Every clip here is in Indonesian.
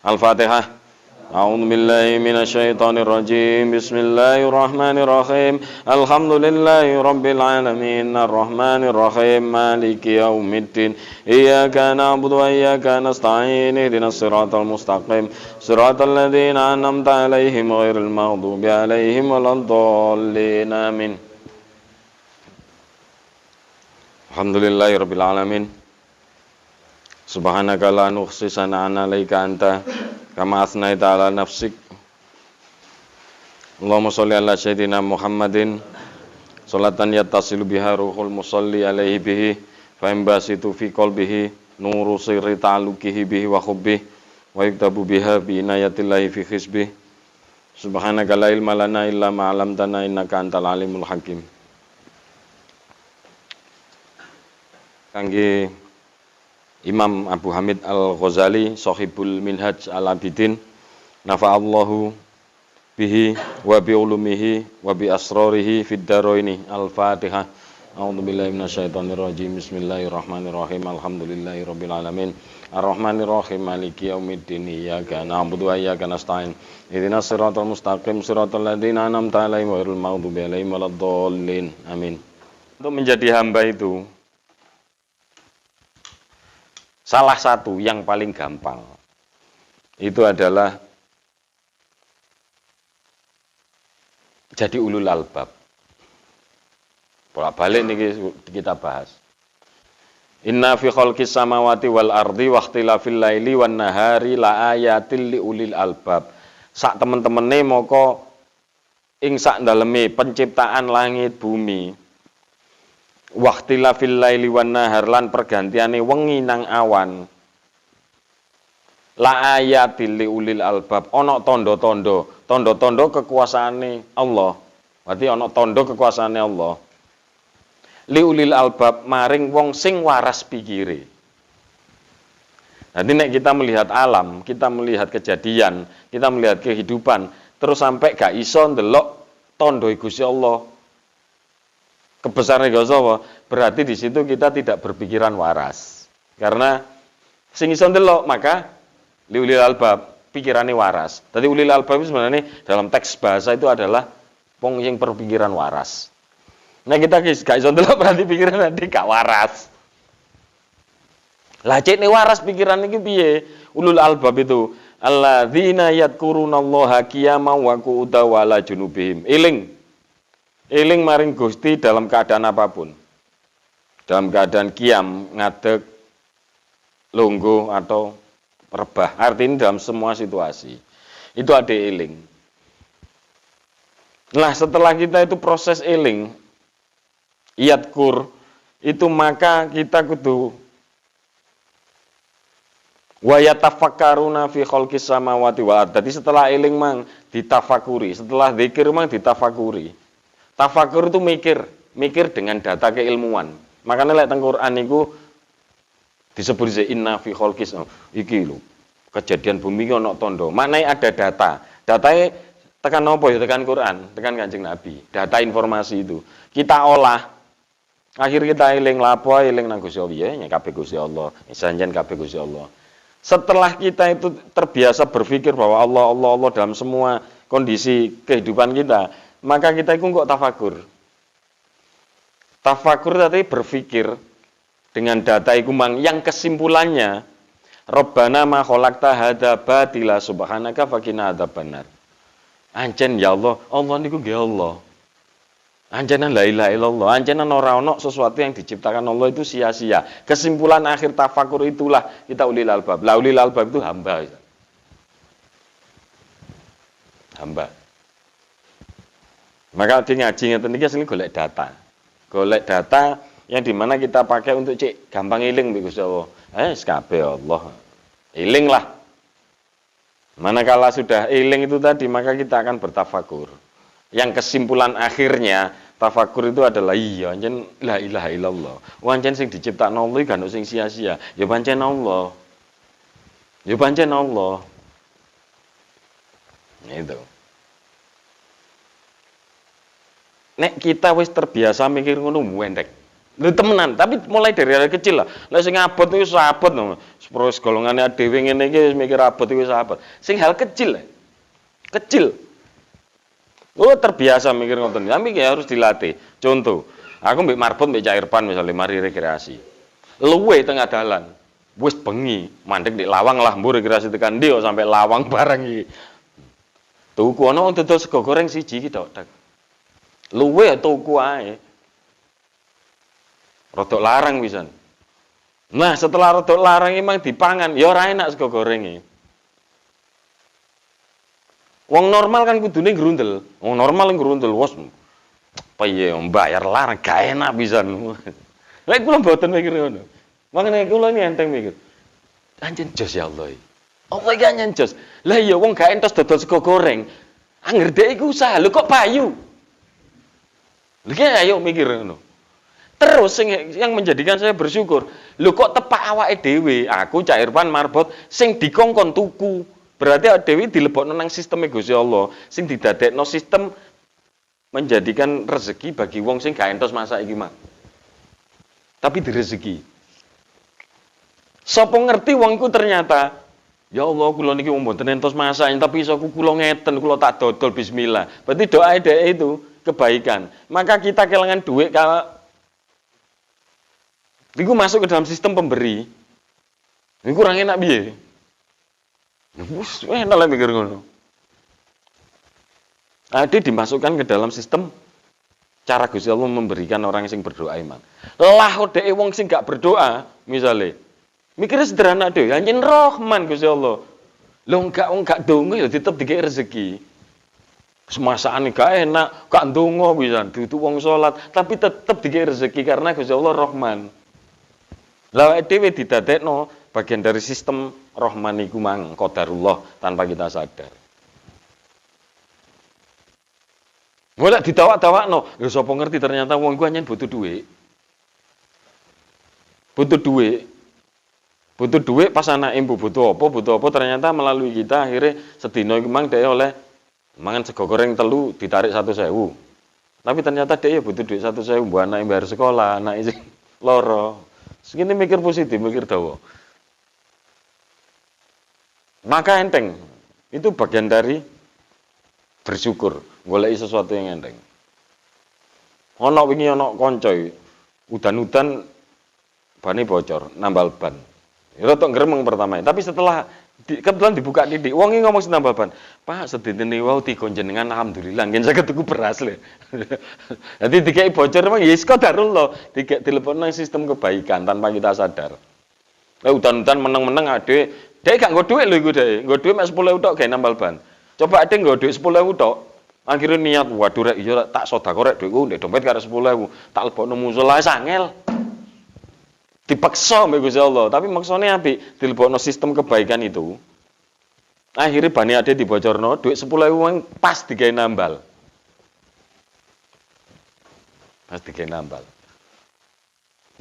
Al-Fatihah. A'udzu billahi minasy syaithanir rajim. Bismillahirrahmanirrahim. Alhamdulillahi rabbil alamin arrahmanir rahim maliki yaumiddin. Iyyaka na'budu wa iyyaka nasta'in. Ihdinas siratal mustaqim. Siratal ladzina an'amta 'alaihim ghairil maghdubi 'alaihim waladdallin. Amin. Alhamdulillahi rabbil alamin. Subhanaka la nuhsi sana'an 'alaika anta kama asnaita ala nafsik. Allahumma sholli ala sayyidina Muhammadin sholatan yattasilu biha ruhul musalli alaihi bihi fa imbasitu fi qalbihi nuru sirri ta'alukihi bihi wa hubbihi wa yuktabu biha bi inayatillahi fi hizbihi. Subhanaka la ilma lana illa ma 'allamtana innaka antal alimul hakim. Kangge Imam Abu Hamid Al-Ghazali Shahibul Minhaj Al-Abidin nafa'allahu bihi wa bi ulumihi wa bi asrarihi fid dharaini. Al-Fatihah. A'udzu billahi minasyaitonir rajim. Bismillahirrahmanirrahim. Alhamdulillahirabbil alamin. Arrahmanir rahim. Maliki yaumiddin. Iyyaka na'budu wa iyyaka nasta'in. Ihdinas siratal mustaqim. Siratal ladzina an'amta 'alaihim ghairil maghdubi 'alaihim waladdallin. Amin. Untuk menjadi hamba itu salah satu yang paling gampang itu adalah jadi ulul albab. Bolak-balik nih kita bahas. Inna fi khalqis samawati wal ardi wa ikhtilafil laili wan nahari la ayatil li ulil albab. Sak temen-temene moko ing sak daleme penciptaan langit bumi. Waqtilafil laili wan nahar lan pergantiane wengi nang awan. La ayatil liulil albab, ana tanda-tanda kekuasaane Allah. Berarti ana tanda kekuasaane Allah. Liulil albab maring wong sing waras pikire. Nanti nek kita melihat alam, kita melihat kejadian, kita melihat kehidupan, terus sampai gak iso ndelok tanda Gusti Allah. Kebesaran Gusti Allah, berarti di situ kita tidak berpikiran waras. Karena sing iso ndelok maka liulil albab, pikirane waras. Tadi ulil albab itu sebenarnya dalam teks bahasa itu adalah wong yang berpikiran waras. Nah kita gak iso ndelok berarti pikiran nanti gak waras. Lah cek ne waras pikiran iki piye? Ulul albab itu alladzina yadhkurunallaha qiyaman wa qu'udan wa ala junubihim. Eling maring Gusti dalam keadaan apapun. Dalam keadaan kiam, ngadeg, lungguh atau rebah. Artinya dalam semua situasi. Itu ada eling. Nah, setelah kita itu proses eling, yadkur, itu maka kita kudu wa yatafakkaruna fi khalqis samawati wal ardh. Jadi setelah eling mang ditafakuri, setelah zikir mang ditafakuri. Tafakur itu mikir dengan data keilmuan. Makanya lek teng Quran niku disebut inna fi khalqis iki lho. Kejadian bumi ki ana tanda. Maknane ada data. Datae tekan apa ya? Tekan Quran, tekan Kanjeng Nabi. Data informasi itu. Kita olah. Akhir kita eling lapo eling nang Gusti Allah ya kabeh Gusti Allah. Sanjen kabeh Gusti Allah. Setelah kita itu terbiasa berpikir bahwa Allah dalam semua kondisi kehidupan kita, maka kita itu kok tafakur. Tafakur tadi berpikir dengan data iku mang yang kesimpulannya Rabbana ma khalaqta hadza batila subhanaka faqina adzabannar. Ancen ya Allah, Allah niku nggih Allah. Ancenan la ilaha illallah, ancenan ora ono sesuatu yang diciptakan Allah itu sia-sia. Kesimpulan akhir tafakur itulah kita ulil albab. La ulil albab itu hamba. Hamba. Maka di ngaji ngeten iki asline golek data. Golek data yang dimana kita pakai untuk cek gampang eling Gusti Allah. Kabeh Allah. Eling lah. Manakala sudah eling itu tadi maka kita akan bertafakur. Yang kesimpulan akhirnya tafakur itu adalah iya anjen la ilaha illallah. Wancen sing diciptakno Allah iki gak sing sia-sia. Ya pancen Allah. Ya pancen Allah. Itu. Nek kita wis terbiasa mikir ngono wendek. Lho temenan, tapi mulai dari hal kecil lah. Lah sing abot iku sabot no. Sepros golongane dhewe ngene iki wis mikir abot iku sabot. Sing hal kecil lah. Kecil. Oh terbiasa mikir ngoten. Tapi harus dilatih. Contoh, aku mbek marbot mbek Cak Irfan misalnya mari rekreasi. Luwe tengah dalan. Wis bengi, mandek di lawang lah mbur rekreasi tekan ndi sampai lawang bareng iki. Tuku ana wong dodol sego goreng siji iki tok. Luwe tuku ae. Rodok larang pisan. Nah, setelah rodok larang emang dipangan, ya ora enak sego goreng iki. Wong normal kan kudune grundel. Wong normal grundel, wos piye mbayar larang gak enak pisan. Lek kula mboten mikir ngono. Makane kula ini enteng mikir. Anjen jos ya Allah. Allah iki anjen jos. Lah iya wong gak entos dodol sego goreng. Angger dhek iku usaha, lho kok payu. Lha ayo mikir ngono. Terus yang menjadikan saya bersyukur, lho kok tepak awake dhewe, aku Cak Irfan marbot sing dikongkon tuku. Berarti awake dhewe dilebokno nang sisteme Gusti Allah, sing didadekno sistem menjadikan rezeki bagi wong sing gak entos masak iki mah. Tapi direzeki. Sapa ngerti wong iku ternyata, ya Allah kula niki mboten entos masak, tapi iso kula ngeten, kula tak dodol bismillah. Berarti doa dhek itu kebaikan. Maka kita kelangan duit kalau niku masuk ke dalam sistem pemberi. Niku kurang enak piye? Wis enak lah mikir ngono. Ade dimasukkan ke dalam sistem cara Gusti Allah memberikan orang sing berdoa iman. Lah dhek wong sing gak berdoa, misale mikirnya sederhana dhewe, anjen Rahman Gusti Allah. Lho enggak donga ya tetep dikek rezeki. Semasakane gak enak, gak ndonga pisan, dudu wong salat, tapi tetep dikek rezeki karena Gusti Allah Rahman. Lah dhewe didadekno bagian dari sistem Rahman iku mang qadarullah tanpa kita sadar. Golek ditawak-tawakno, ya sapa ngerti ternyata wong iku anyen butuh duit. Butuh duit pas anak ibu butuh apa ternyata melalui kita akhirnya sedina iku mang dhek oleh mangan sego goreng telu ditarik 1.000. Tapi ternyata dhek ya butuh duit 1.000 buat anak bayar sekolah, anak sing loro. Segini mikir positif, mikir dawa. Maka enteng, itu bagian dari bersyukur, goleki sesuatu yang enteng. Ono wingi ono kanca, udan-udan bane bocor, nambal ban. Ya tok gremeng pertama, tapi setelah kebetulan dibuka titik, wong iki ngomong nambal ban. Pak, sedintene wau tiga jenengan alhamdulillah ngen saged tuku beras lho. Nanti dikai bocor memang ya qadarullah, dilepon nang sistem kebaikan tanpa kita sadar. Udan-udan meneng-meneng ade, dhek gak nggo dhuwit lho iku dhek. Nggo dhuwit mek 10.000 tok gawe nambal ban. Coba ade nggo dhuwit 10.000 tok. Akhirnya niat, waduh rek iya tak sedekah rek dhuwitku ndek dompet karo 10.000. Tak lebokno musala sangel. Dipaksa mbek Gusti Allah, tapi maksudnya apik, dilebokno sistem kebaikan itu. Akhirnya bani ade dibocorno, duit 10.000 pas digawe nambal. Pas digawe nambal.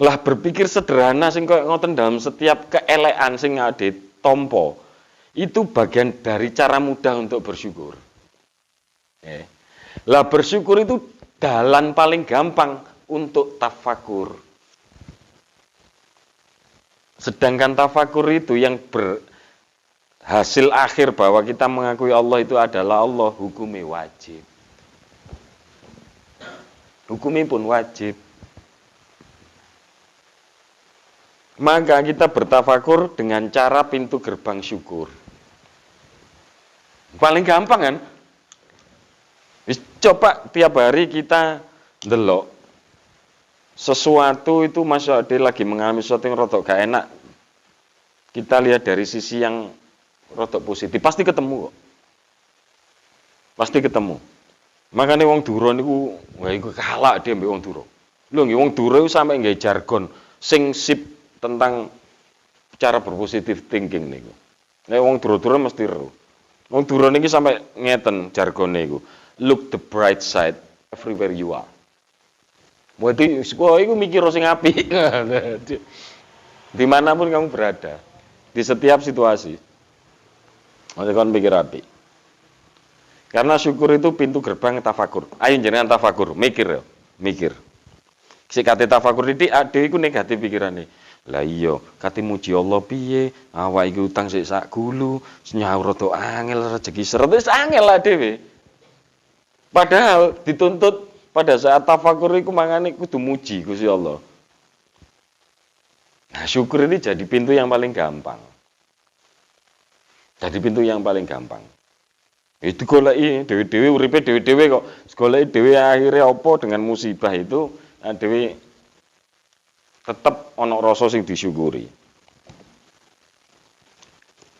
Lah berpikir sederhana sing koyo ngoten dalam setiap keelekan sing ade tampa. Itu bagian dari cara mudah untuk bersyukur. Lah bersyukur itu dalan paling gampang untuk tafakur. Sedangkan tafakur itu yang berhasil akhir bahwa kita mengakui Allah itu adalah Allah, hukumnya wajib. Hukumnya pun wajib. Maka kita bertafakur dengan cara pintu gerbang syukur. Paling gampang kan? Coba tiap hari kita ndelok sesuatu itu masuk dia lagi mengalami sesuatu yang rodok gak enak. Kita lihat dari sisi yang rodok positif, pasti ketemu kok. Pasti ketemu. Makanya wong Duro niku, wah iku kalah dia mbek wong Duro. Lho nggih wong Duro iku sampe nggawe jargon sing sip tentang cara berpositif thinking niku. Nek wong Duro-duro mesti ero. Wong Duro niki sampe ngeten jargone iku. Look the bright side everywhere you are. Berarti wah iku mikir sing apik. Dimanapun kamu berada, di setiap situasi. Mesti kon mikir apik. Karena syukur itu pintu gerbang tafakur. Ayo jenengan tafakur, mikir ya, mikir. Sik kate tafakur didik dhewe iku negatif pikirane. Lah iya, kate muji Allah piye? Awak iki utang sik sak gulu, nyaur rada angel rezeki seret wis angel lah dhewe. Padahal dituntut pada saat tafakur iku mangane kudu muji Gusti Allah. Nah, syukur ini jadi pintu yang paling gampang. Jadi pintu yang paling gampang. Itu goleki dhewe-dhewe uripe dhewe-dhewe kok. Goleki dhewe akhirnya apa dengan musibah itu dhewe tetep ana rasa sing disyukuri.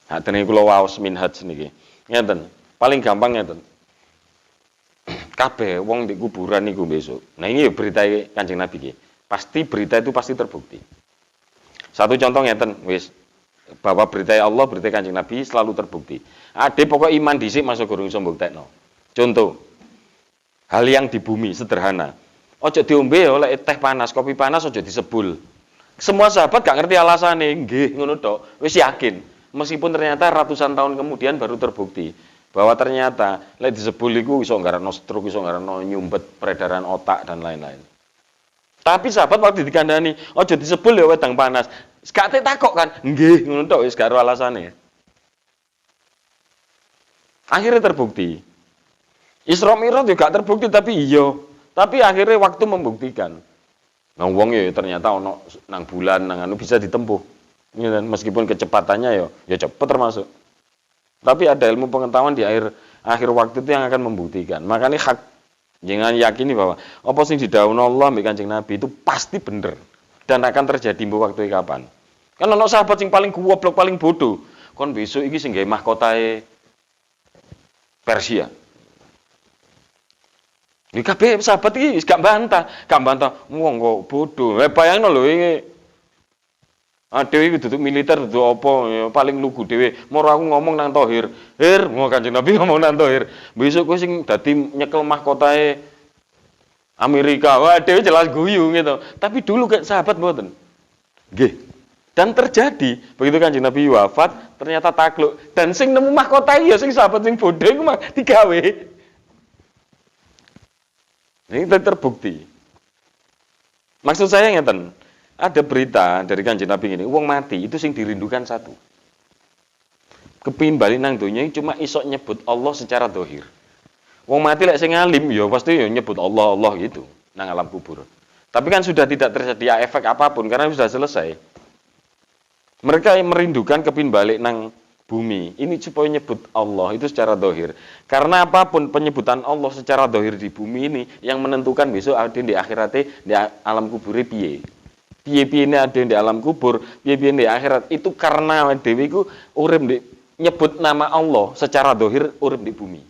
Hatene kula waos minhaj niki. Ngeten, paling gampang ngeten. Kabeh wong di kuburan niku besok. Nah ini berita Kanjeng Nabi iki. Pasti berita itu pasti terbukti. Satu contoh ngeten, wis bahwa berita Allah, berita Kanjeng Nabi selalu terbukti. Ade pokok iman dhisik masuk gurung iso mbuktekno. Contoh, hal yang di bumi sederhana. Ojo diombe oleh teh panas, kopi panas ojo disebul. Semua sahabat gak ngerti alasannya, nggih ngono tok, wis yakin. Meskipun ternyata ratusan tahun kemudian baru terbukti bahwa ternyata lek disebul iku iso nggarano stroke, iso nggarano nyumbet peredaran otak dan lain-lain. Tapi sahabat waktu dikandani, ojo disebul ya wedang panas. Gak takok kan, nggih ngono tok wis karo alasane. Akhirnya terbukti. Isra Mi'raj juga terbukti tapi iya. Tapi akhirnya waktu membuktikan. Nah wong ya ternyata ono nang bulan nang anu bisa ditempuh. Ya, meskipun kecepatannya ya cepet termasuk. Tapi ada ilmu pengetahuan di akhir waktu itu yang akan membuktikan. Makanya hak jangan yakini bahwa apa sing didhawuhna Allah mbek Kanjeng Nabi itu pasti bener dan akan terjadi mbok waktu kapan. Kan ono sahabat sing paling goblok, paling bodoh. Kon besok iki sing gawe mahkotae Persia. Iki kabeh sahabat iki gak bantah, wong kok bodoh. Bayangno lho iki. Dhewe iki duduk militer duduk apa ya, paling lugu dhewe. Moro aku ngomong nang Thohir. Mau Kanjeng Nabi ngomong nang Thohir. Besok kowe sing dadi nyekel mahkotae Amerika. Wah, dhewe jelas guyu gitu. Tapi dulu kayak sahabat mboten. Nggih. Dan terjadi, begitu Kanjeng Nabi wafat, ternyata takluk. Dan sing nemu mahkota ya sing sahabat sing bodoh iku mah digawe. Ini terbukti. Maksud saya ngeten, ada berita dari Kanjeng Nabi ini, wong mati itu sing dirindukan satu. Kepingin balik nang donya cuma isok nyebut Allah secara dohir. Wong mati lek sing alim ya pasti ya nyebut Allah Allah gitu nang alam kubur. Tapi kan sudah tidak tersedia efek apapun karena sudah selesai. Mereka yang merindukan kepingin balik nang bumi ini supaya nyebut Allah itu secara dohir. Karena apapun penyebutan Allah secara dohir di bumi ini yang menentukan besok ada di akhiratnya di alam kubur piye. Piye-piye ini ada di alam kubur, piye-piye di akhirat itu karena dewi ku urip di nyebut nama Allah secara dohir urip di bumi.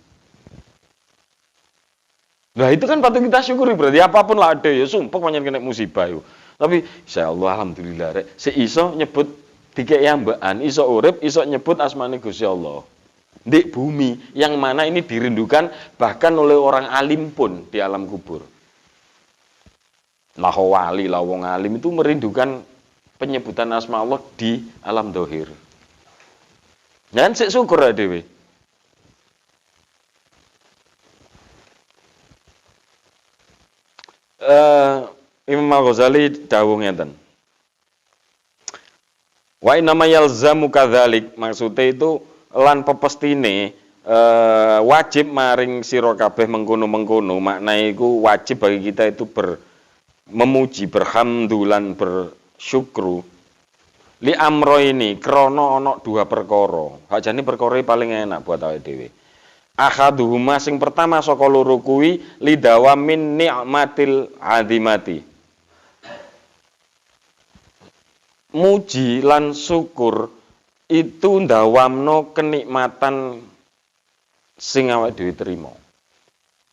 Nah itu kan patut kita syukuri berarti apapun lah ada ya sumpah banyak kena musibah yo. Tapi insyaallah alhamdulillah rek seiso nyebut dikek ambaan iso urip iso nyebut asmane Gusti Allah. Di bumi yang mana ini dirindukan bahkan oleh orang alim pun di alam kubur. Lah wali lah wong alim itu merindukan penyebutan asma Allah di alam dohir. Dan sik syukur dhewe. Imam Al-Ghazali dawuh ngeten. Wa inna yalzamu kadzalik maksudnya itu lan pepestine wajib maring sira kabeh mengkono-mengkono maknane iku wajib bagi kita itu memuji berhamdulan bersyukru li amro ini krana ana dua perkara. Hajane perkara paling enak buat awake dhewe. Akhaduhuma sing pertama saka loro kuwi lidawamin ni'matil azimati. Muji lan syukur itu ndawamno kenikmatan sing awake dhewe trima.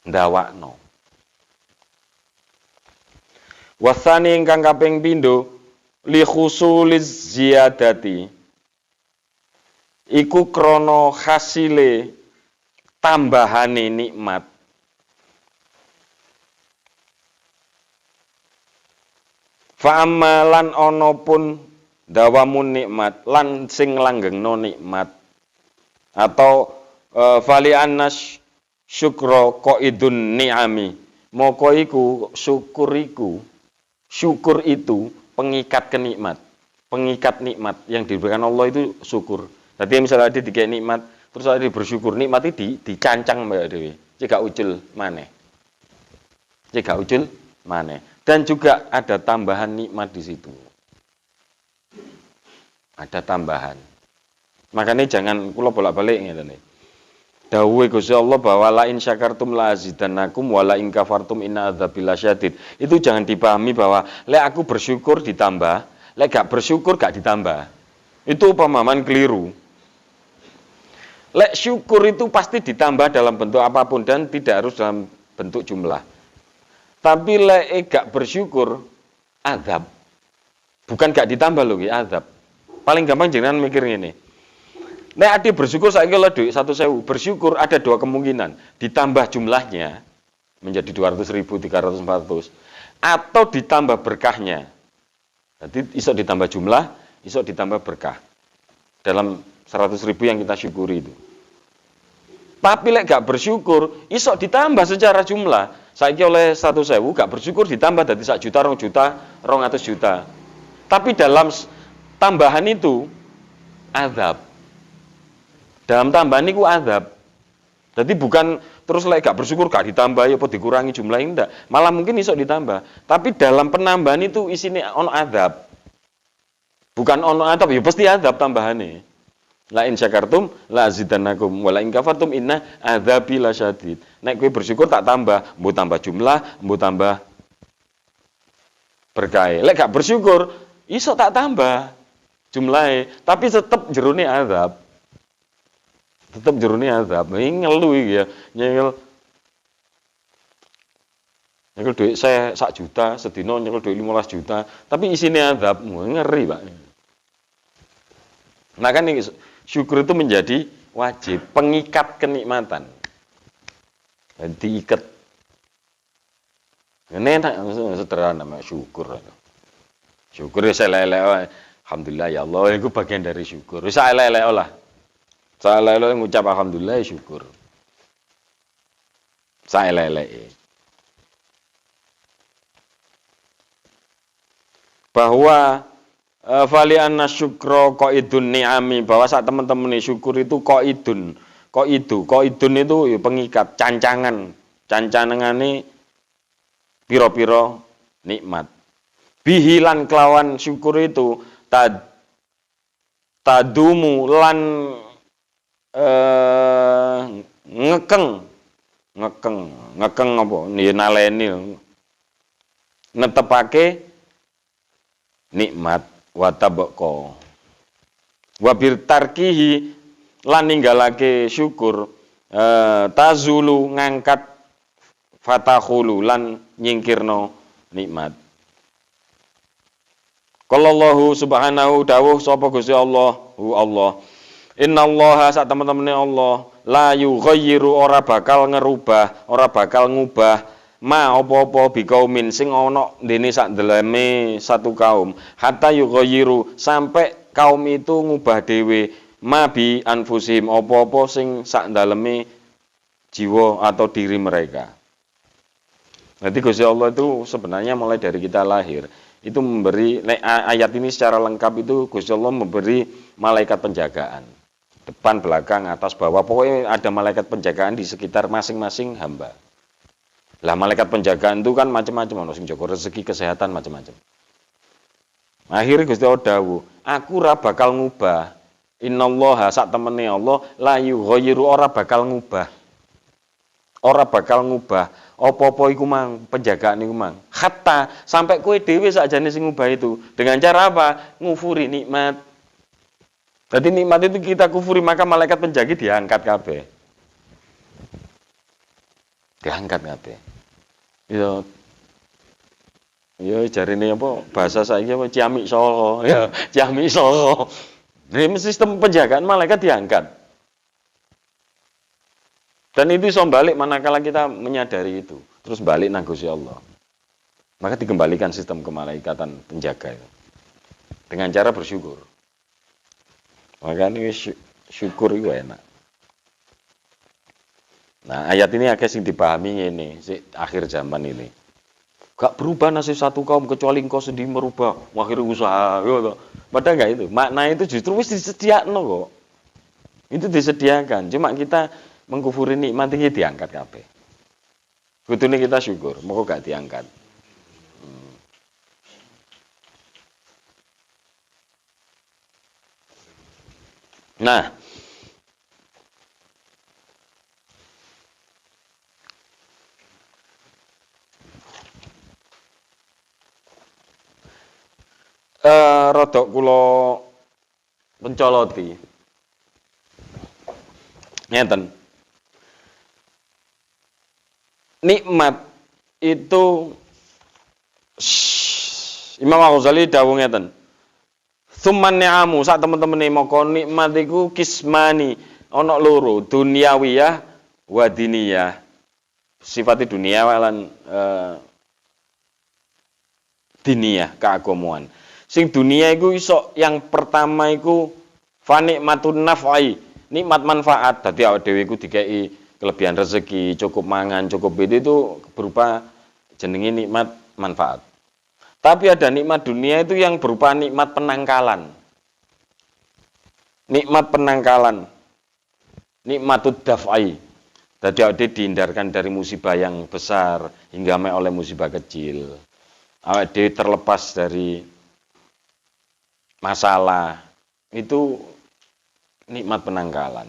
Ndawakno. Wasani ingkang kaping pindho li khusuliz ziyadati. Iku krana hasile tambahane nikmat. Fa amalan ana pun dawamun nikmat lan sing langgengno nikmat atau fali annas syukra qaidun ni'ami moko iku syukur iku Syukur itu pengikat kenikmat. Pengikat nikmat yang diberikan Allah itu syukur. Tadi misalnya ada dikasih nikmat, terus ada bersyukur, nikmat itu dicancang Mbak Dewi. Jika ucul maneh. Jika ucul maneh. Dan juga ada tambahan nikmat di situ. Ada tambahan. Makanya jangan kula bolak-balik ngene. Dawuhe Gusti Allah bahwa la in syakartum la azidannakum wa la in kafartum inna adzabi lasyadid. Itu jangan dipahami bahwa lek aku bersyukur ditambah, lek gak bersyukur gak ditambah. Itu pemahaman keliru. Lek syukur itu pasti ditambah dalam bentuk apapun dan tidak harus dalam bentuk jumlah. Tapi lek gak bersyukur azab. Bukan gak ditambah loh, azab. Paling gampang jangan mikir ini. Nek ade bersyukur saiki oleh duit 1.000, bersyukur ada dua kemungkinan, ditambah jumlahnya menjadi 200.000, 300, 400 atau ditambah berkahnya. Jadi iso ditambah jumlah, iso ditambah berkah. Dalam 100.000 yang kita syukuri itu. Tapi lek gak bersyukur, iso ditambah secara jumlah. Saiki oleh 1.000 gak bersyukur ditambah dari 1 juta, 2 juta, 200 juta. Tapi dalam tambahan itu azab. Dalam tambahan itu azab. Jadi bukan terus lek gak bersyukur gak ditambah ya apa dikurangi jumlahnya enggak. Malah mungkin iso ditambah. Tapi dalam penambahan itu isine ono azab. Bukan ono azab ya pasti azab tambahane. La in syakartum la azidannakum wa la in kafartum inna adzabi lasyadid. Nek kowe bersyukur tak tambah, mbuh tambah jumlah, mbuh tambah berkah. Lek gak bersyukur iso tak tambah jumlahe, tapi tetep jerone azab. Tetap jerone azab. Ngelu iki ya. Nyekel duit saya 1 juta, sedina nyekel duit 15 juta, tapi isine azab. Ngeri, Pak. Nah kan ini syukur itu menjadi wajib, pengikat kenikmatan. Diikat. Ini enak sederhana namanya syukur. Syukur ya saya lele. Alhamdulillah ya Allah, itu bagian dari syukur. Saya lele lah. Saya lele ngucap alhamdulillah syukur. Saya lele. Bahwa fali anna syukra qaidun ni'ami, bahwa saat teman-teman ini syukur itu qaidun. Qaidun itu ya pengikat, cancangan. Cancangane piro-piro nikmat. Bihilan kelawan syukur itu tadumu lan ngekeng apa naleni netepake nikmat watabqa wa bir tarkihi lan ninggalake syukur tazulu ngangkat fatahulu lan nyingkirno nikmat. Qallallahu subhanahu dawuh sapa Gusti Allah innallaha sak temen-temene Allah la yughayyiru ora bakal ngerubah, ora bakal ngubah ma apa-apa biqaumin sing ana dene sak deleme satu kaum hatta yughayyiru sampai kaum itu ngubah dhewe ma bi anfusihim apa-apa sing sak daleme jiwa atau diri mereka. Nanti Gusti Allah itu sebenarnya mulai dari kita lahir itu memberi ayat ini secara lengkap itu Gusti Allah memberi malaikat penjagaan depan, belakang, atas, bawah, pokoknya ada malaikat penjagaan di sekitar masing-masing hamba. Lah malaikat penjagaan itu kan macam-macam, ono sing jaga rezeki, kesehatan, macam-macam. Akhirnya Gusti Allah dawuh, aku ora bakal ngubah. Innallaha sak temene Allah la yughayyiru ora bakal ngubah. Ora bakal ngubah apa-apa iku mang, penjagaan iku mang. Hatta sampai kowe dhewe sakjane sing ngubah itu. Dengan cara apa? Ngufuri nikmat. Jadi nikmat itu kita kufuri maka malaikat penjaga diangkat kabeh. Diangkat kabeh. Ya jarine apa bahasa saiki apa ciamik solo. Ya, ciamik solo. Ini sistem penjagaan malaikat diangkat. Dan itu iso balik manakala kita menyadari itu. Terus balik nang Gusti Allah. Maka dikembalikan sistem kemalaikatan penjaga itu. Dengan cara bersyukur. Maka ini syukur itu enak. Nah, ayat ini agak sing dipahami ini, si akhir zaman ini. Gak berubah nasib satu kaum kecuali engkau sendiri merubah akhirnya usaha. Gitu. Padahal enggak itu. Makna itu justru wis disediakan kok. Itu disediakan. Cuma kita mengkufuri nikmat ini diangkat kabeh. Kudune kita syukur, moko gak diangkat. Nah, rodok kula pencoloti. Ngeten. Nikmat itu Imam Al-Ghazali dawuh ngeten. Tsumman ni'amu sak temen-temene moko nikmat iku kismani ana loro, duniawiyah wa diniyah. Sifate dunia lan diniyah keagamaan. Sing dunia iku iso yang pertama iku fanikmatun naf'i, nikmat manfaat. Dadi awake dhewe iku dikei kelebihan rezeki, cukup mangan, cukup itu berupa jenenge nikmat manfaat. Tapi ada nikmat dunia itu yang berupa nikmat penangkalan. Nikmat penangkalan. Nikmatud daf'i. Dadi awake dihindarkan dari musibah yang besar hingga oleh musibah kecil. Awake dhewe terlepas dari masalah. Itu nikmat penangkalan.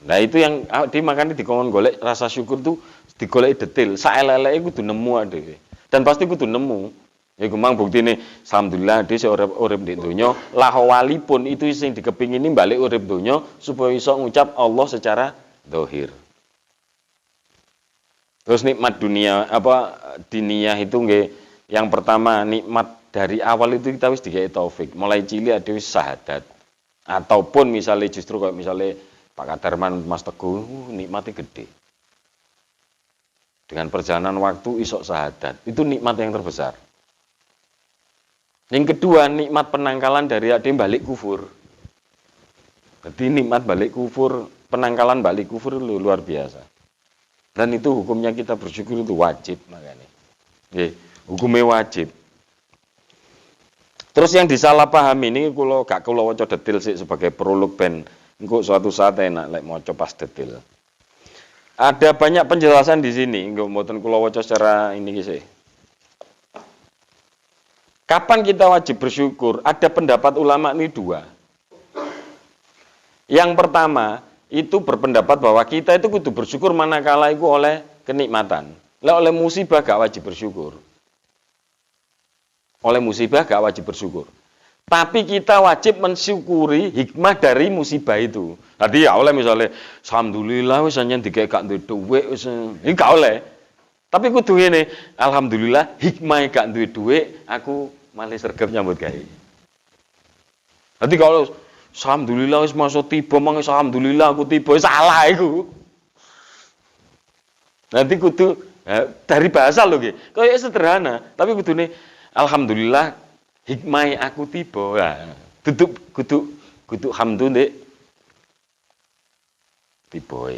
Nah itu yang awake dhewe makane dikon golek rasa syukur tuh digoleki detail. Saelek-eleke kudu nemu dhewe. Dan pasti kudu nemu. Ya kumang buktine alhamdulillah dhewe urip di donya, lahawali pun itu sing dikepingini balik urip donya supaya iso ngucap Allah secara zahir. Terus nikmat dunia diniyah itu nggih yang pertama nikmat dari awal itu kita wis dikei taufik. Mulai cilik ada wis syahadat. Ataupun misalnya justru kayak misalnya Pak Kadarman Mas Teguh nikmatnya gede. Dengan perjalanan waktu isok syahadat. Itu nikmat yang terbesar. Yang kedua, nikmat penangkalan dari ade balik kufur. Jadi nikmat balik kufur, penangkalan balik kufur luar biasa. Dan itu hukumnya kita bersyukur itu wajib makanya. Nggih, hukumnya wajib. Terus yang disalahpahami ini kalau gak kula waca detail sih sebagai prolog ben engko suatu saat enak lek maca pas detail. Ada banyak penjelasan di sini, enggak mboten kula waca secara ini sih. Kapan kita wajib bersyukur? Ada pendapat ulama ini dua. Yang pertama, itu berpendapat bahwa kita itu kudu bersyukur manakala itu oleh kenikmatan. Lah oleh musibah gak wajib bersyukur. Oleh musibah gak wajib bersyukur. Tapi kita wajib mensyukuri hikmah dari musibah itu. Tadi ya oleh misalnya, alhamdulillah wis anjen dikek gak duwe dhuwit wis iki gak oleh. Tapi kudu ngene, alhamdulillah hikmah gak duwe dhuwit, aku malah sregep nyambut gawe. Dadi kalau alhamdulillah wis masuk tiba mangke alhamdulillah aku tiba salah iku. Nanti kudu dari bahasa lho nggih. Kayak sederhana, tapi kudune alhamdulillah hikmah aku tiba. Nah, kudu hamdu ndek tiba.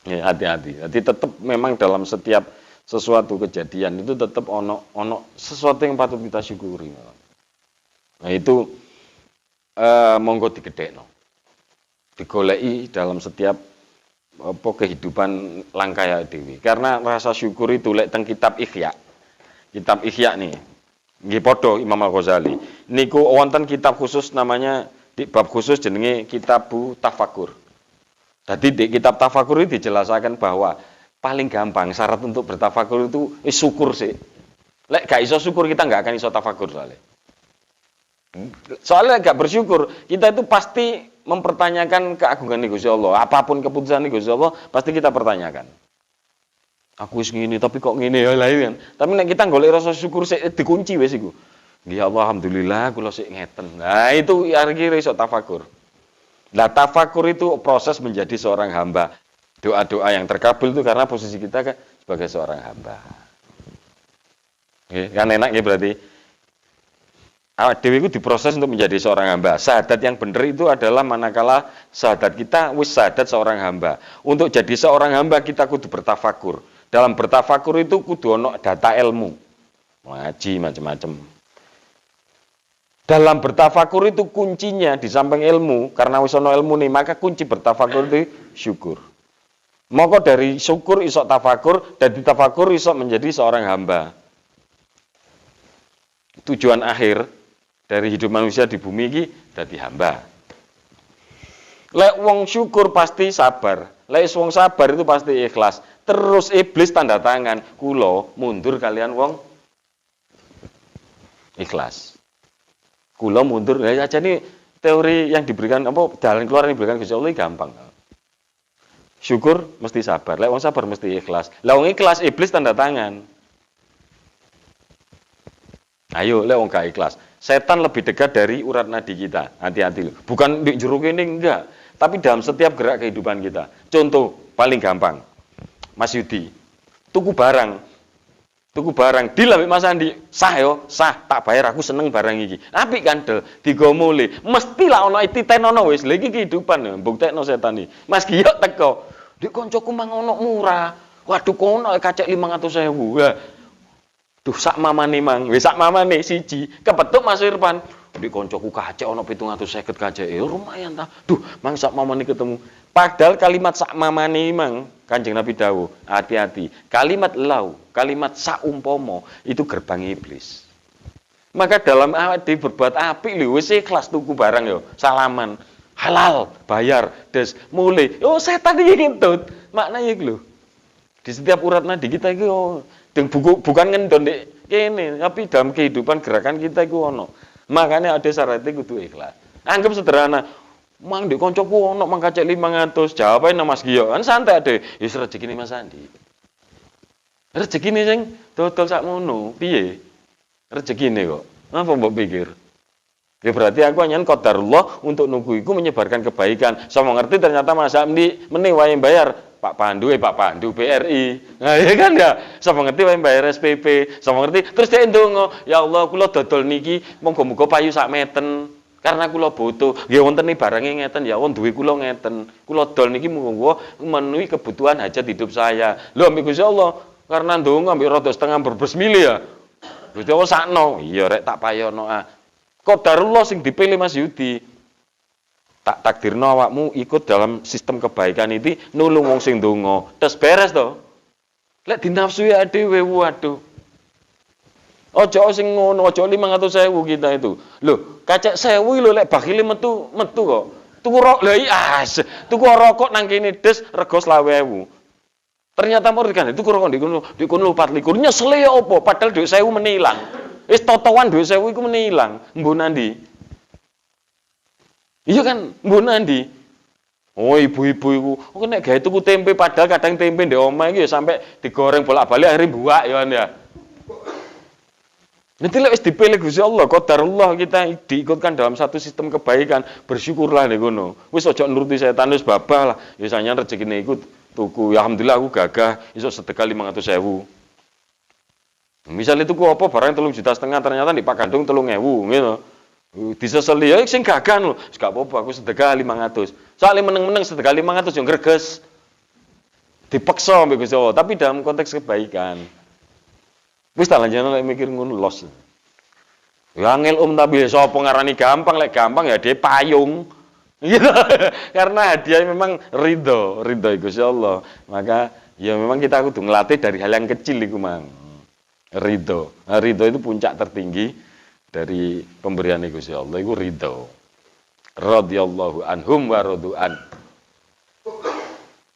Ya, hati-hati. Jadi tetap memang dalam setiap sesuatu kejadian itu tetap ono sesuatu yang patut kita syukuri. Nah, itu monggo digedhekno. Digoleki dalam setiap kehidupan langkah dhewe. Karena rasa syukur itu lek teng kitab Ihya. Kitab Ihya nih. Nggih padha Imam Al-Ghazali. Niku wonten kitab khusus namanya di bab khusus jenenge Kitabu Tafakur. Jadi di kitab Tafakur itu dijelaskan bahwa paling gampang syarat untuk bertafakur itu syukur sih. Lek gak iso syukur kita nggak akan iso tafakur soalnya. Soalnya gak bersyukur, kita itu pasti mempertanyakan keagungan Gusti Allah. Apapun keputusan Gusti Allah pasti kita pertanyakan. Aku wis ngene tapi kok ngene ya lain kan. Tapi nek kita golek rasa syukur sik dikunci wis iku. Nggih Allah alhamdulillah kula sik ngeten. Nah itu akhirnya iso tafakur. Nah tafakur itu proses menjadi seorang hamba. Doa-doa yang terkabul itu karena posisi kita kan sebagai seorang hamba. Nggih, kan enak ya berarti. Awak dhewe itu diproses untuk menjadi seorang hamba. Syahadat yang benar itu adalah manakala syahadat kita wis syahadat seorang hamba. Untuk jadi seorang hamba kita kudu bertafakur. Dalam bertafakur itu kudu ono data ilmu. Ngaji macam-macam. Dalam bertafakur itu kuncinya di samping ilmu, karena wis ono ilmu nih, maka kunci bertafakur itu syukur. Maka dari syukur iso tafakur, dari tafakur iso menjadi seorang hamba. Tujuan akhir dari hidup manusia di bumi ini dadi hamba. Lek wong syukur pasti sabar. Lek wong sabar itu pasti ikhlas. Terus iblis tanda tangan, kulo mundur kalian wong ikhlas. Kulo mundur, ya aja nih teori yang diberikan apa jalan keluar yang diberikan Gusti Allah gampang. Syukur mesti sabar, lek wong sabar mesti ikhlas. Lah wong ikhlas iblis tanda tangan. Ayo lek wong gak ikhlas. Setan lebih dekat dari urat nadi kita. Hati-hati. Bukan di jero kene enggak, tapi dalam setiap gerak kehidupan kita. Contoh paling gampang. Mas Yudi, tuku barang deal ambek Mas Andi, sah yo, sah, tak bayar aku seneng barang iki. Apik kan del, digomole. Mesti lah ono titenono wis. Lha iki kehidupan mbuktekno setan iki. Mas Giyo teko. Dik koncoku mang ono murah. Waduh kono kacek 500.000. Wah. Duh sak mamane mang, wis sak mamane siji. Kepethuk Mas Irfan. Dik koncoku kacek ono 750 kacek. Lumayan ta. Duh, mang sak mamane ketemu. Padahal kalimat sak mamane mang Kanjeng Nabi dawuh, hati-hati. Kalimat lau, kalimat saumpama itu gerbang iblis. Maka dalam awak berbuat apik lho wis ikhlas tuku barang yo, salaman, halal, bayar, des, mulai. Oh, setan iki ngentut. Maknanya iki lho. Di setiap urat nadi kita iki bukan ngendon nek kene, tapi dalam kehidupan gerakan kita iku ono. Makanya ada syaratnya kudu ikhlas. Anggap sederhana. Mang di koncoku ono mang kacek 500. Jawabane Mas Giyo. Kan santai ade. Wis rezekine Mas Andi. Rezekine sing dodol sakmono. Piye? Rezekine kok. Apa mbok pikir? Ya berarti aku hanya qadarullah untuk nunggu iku menyebarkan kebaikan. Sama ngerti ternyata Mas Andi meneh wae bayar Pak Pandu BRI. Nah, ya kan ya. Sama ngerti wae bayar SPP. Sama ngerti terus dhek ndonga, ya Allah kula dodol niki monggo-monggo payu sak meten. Karena kula butuh, nggih wonten nih barangnya ngeten ya, wong duwe kula ngeten. Kula dol niki monggo memenuhi kebutuhan hajat hidup saya. Lho ambek Gusti Allah, karena ndonga ambek rada setengah berbes mili ya. Gusti Allah sakno. Iya rek tak payono ah. Qadarullah sing dipilih Mas Yudi. Tak takdirno awakmu ikut dalam sistem kebaikan itu nulung wong sing ndonga. Tes beres to. Lek dinafsui dhewe waduh. Ojo sing ngono, ojo 500.000 kita itu. Loh, kacek 1.000 lho lek bakile metu kok. Tuku rokok lha iya, tuku rokok nang kene des rego 20.000. Ternyata murid kan tuku rokok di kono 24 nyesel ya apa? Padahal dhuwit 1.000 menilang. Wis totoan dhuwit 1.000 iku menilang. Mbok nandi? Iya kan, mbok nandi? Oh ibu-ibu iku, kok nek gawe tuku tempe padahal kadang tempe ndek omah iki ya sampe digoreng bolak-balik akhirnya buak ya. Nanti lek wis dipilih Gusti Allah, qadarullah kita diikutkan dalam satu sistem kebaikan, bersyukurlah nek ngono. Wis aja nuruti setan wis babah lah. Ya sanyan rezekine iku tuku. Ya alhamdulillah aku gagah iso sedekah 500.000. Misalnya tuku apa barang 3,5 juta ternyata di Pak Gandung 3.000 gitu. Diseseli ya sing gagah lho. Wis gak apa-apa aku sedekah 500. Soale meneng-meneng sedekah 500 yo greges. Dipaksa mbek Gusti Allah, tapi dalam konteks kebaikan. Wis tak lanjutno lek mikir ngono los. Ya angel tapi sapa ngarani gampang, lek gampang ya dia payung. Karena hadiah memang ridho Gusti Allah. Maka ya memang kita kudu ngelatih dari hal yang kecil iku mang. Ridho. Nah, ridho itu puncak tertinggi dari pemberian Gusti Allah iku ridho. Radhiyallahu anhum wa radu'an.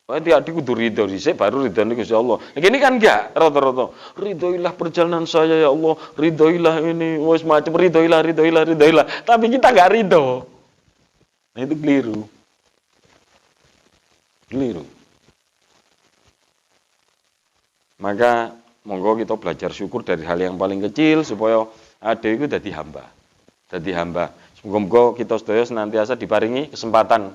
Hati-hati kudu ridho dhisik baru ridho Gusti Allah. Ini kan enggak rata-rata. Ridhoilah perjalanan saya ya Allah, ridhoilah ini, wis macam ridhoilah. Tapi kita enggak ridho. Nah, itu keliru. Maka monggo kita belajar syukur dari hal yang paling kecil supaya ada itu dadi hamba. Semoga kita sedaya senantiasa diparingi kesempatan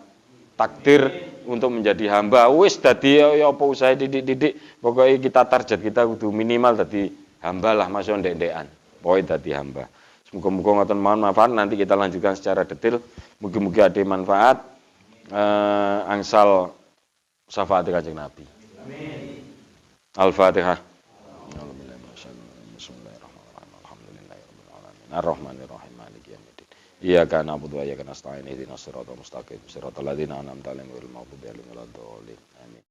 takdir untuk menjadi hamba. Wis dadi ya apa usaha didik. Pokoknya kita target kita kudu minimal dadi hamba lah, masuk ndek-ndekan. Pokoknya dadi hamba. Semoga-moga ngoten mawon manfaat. Nanti kita lanjutkan secara detail. Mugi-mugi ada manfaat. Angsal syafaat Kanjeng Nabi. Amin. Al-Fatihah. Bismillahirrahmanirrahim. Alhamdulillahirabbil alamin. Arrahmanirrahim. Maliki yaumiddin. Iyyaka na'budu wa iyyaka nasta'in. Ihdinas siratal mustaqim. Siratal ladzina an'amta 'alaihim ghairil maghdubi 'alaihim waladdallin. Amin.